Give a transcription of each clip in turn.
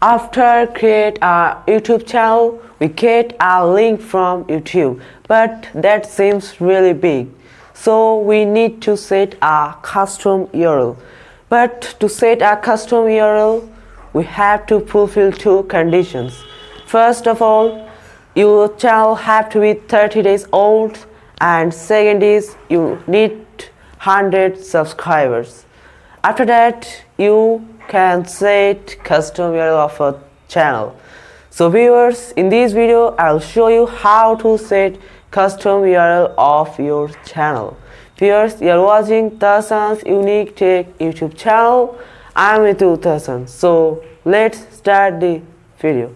After create a YouTube channel, we get a link from YouTube, but that seems really big. So we need to set a custom URL. But to set a custom URL, we have to fulfill two conditions. First of all, your channel have to be 30 days old, and second is you need 100 subscribers. After that, you can set custom URL of a channel. So viewers, in this video I'll show you how to set custom URL of your channel. Viewers, you are watching Tassan's Unique Tech YouTube channel. I'm with you, Tassan. So let's start the video.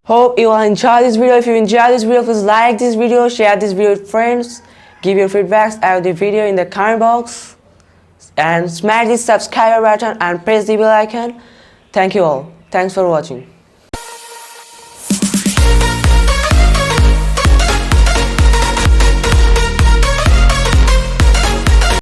Hope you will enjoy this video. If you enjoy this video, please like this video, share this video with friends, give your feedbacks about the video in the comment box, and smash the subscribe button and press the bell icon. Thank you all. Thanks for watching.